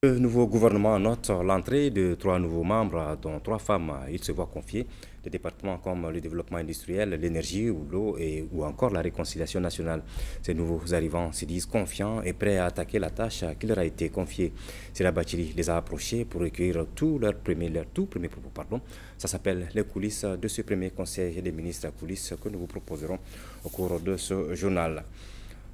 Le nouveau gouvernement note l'entrée de 3 nouveaux membres, dont 3 femmes. Ils se voient confier des départements comme le développement industriel, l'énergie ou l'eau ou encore la réconciliation nationale. Ces nouveaux arrivants se disent confiants et prêts à attaquer la tâche qui leur a été confiée. Sira Bachili les a approchés pour recueillir tout premier propos. Ça s'appelle les coulisses de ce premier conseil des ministres, coulisses que nous vous proposerons au cours de ce journal.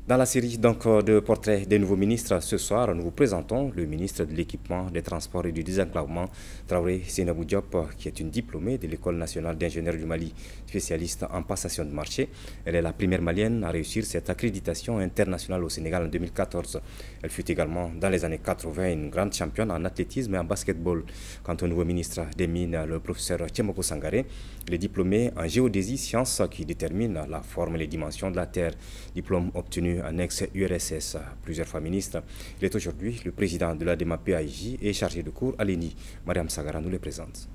Dans la série de portraits des nouveaux ministres, ce soir, nous vous présentons le ministre de l'Équipement, des Transports et du Désenclavement, Traoré Seynabou Diop, qui est une diplômée de l'École nationale d'ingénieurs du Mali, spécialiste en passation de marché. Elle est la première malienne à réussir cette accréditation internationale au Sénégal en 2014. Elle fut également, dans les années 80, une grande championne en athlétisme et en basketball. Quant au nouveau ministre des Mines, le professeur Tchémoko Sangaré, il est diplômé en géodésie, science qui détermine la forme et les dimensions de la Terre. Diplôme obtenu en ex-URSS, plusieurs fois ministre. Il est aujourd'hui le président de l'ADEMA PAIJ et chargé de cours à l'ENI. Mariam Sagara nous le présente.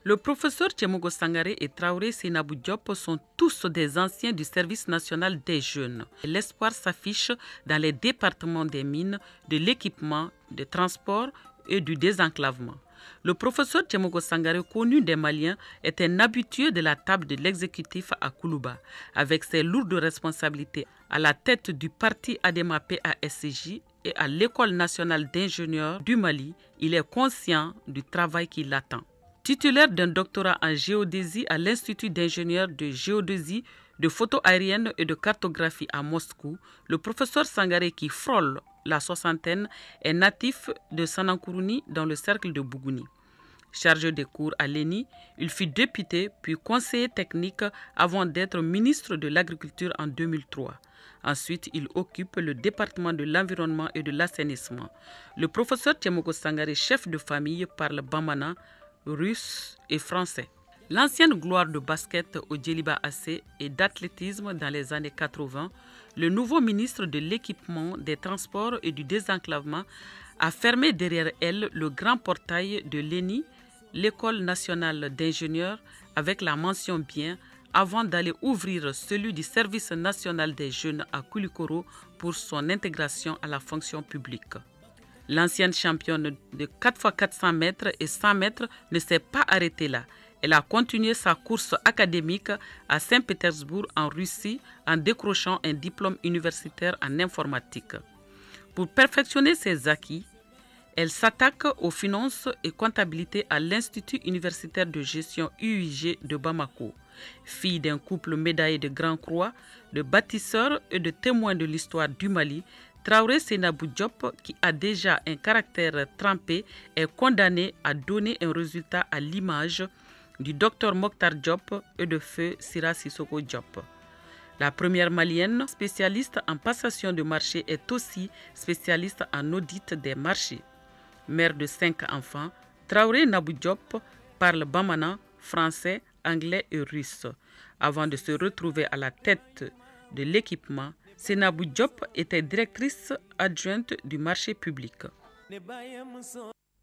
Le professeur Tchémoko Sangaré et Traoré Seynabou Diop sont tous des anciens du service national des jeunes. L'espoir s'affiche dans les départements des mines, de l'équipement, des transports et du désenclavement. Le professeur Tchémoko Sangaré, connu des Maliens, est un habitué de la table de l'exécutif à Koulouba. Avec ses lourdes responsabilités à la tête du parti ADEMA PAIJ et à l'École nationale d'ingénieurs du Mali, il est conscient du travail qui l'attend. Titulaire d'un doctorat en géodésie à l'Institut d'ingénieurs de géodésie, de photo aérienne et de cartographie à Moscou, le professeur Sangaré, qui frôle la soixantaine, est natif de Sanankurouni dans le cercle de Bougouni. Chargé des cours à l'ENI, il fut député puis conseiller technique avant d'être ministre de l'Agriculture en 2003. Ensuite, il occupe le département de l'environnement et de l'assainissement. Le professeur Tchémoko Sangaré, chef de famille, parle bamana, russe et français. L'ancienne gloire de basket au Djeliba AC et d'athlétisme dans les années 80, le nouveau ministre de l'Équipement, des Transports et du Désenclavement a fermé derrière elle le grand portail de l'ENI, l'École nationale d'ingénieurs, avec la mention bien, avant d'aller ouvrir celui du service national des jeunes à Koulikoro pour son intégration à la fonction publique. L'ancienne championne de 4x400 mètres et 100 mètres ne s'est pas arrêtée là. Elle a continué sa course académique à Saint-Pétersbourg en Russie en décrochant un diplôme universitaire en informatique. Pour perfectionner ses acquis, elle s'attaque aux finances et comptabilité à l'Institut universitaire de gestion UIG de Bamako. Fille d'un couple médaillé de Grand Croix, de bâtisseurs et de témoins de l'histoire du Mali, Traoré Seynabou Diop, qui a déjà un caractère trempé, est condamné à donner un résultat à l'image du docteur Mokhtar Diop et de feu Sira Sissoko Diop. La première malienne spécialiste en passation de marché est aussi spécialiste en audit des marchés. Mère de 5 enfants, Traoré Seynabou Diop parle bamana, français, anglais et russe. Avant de se retrouver à la tête de l'équipement, Seynabou Diop était directrice adjointe du marché public.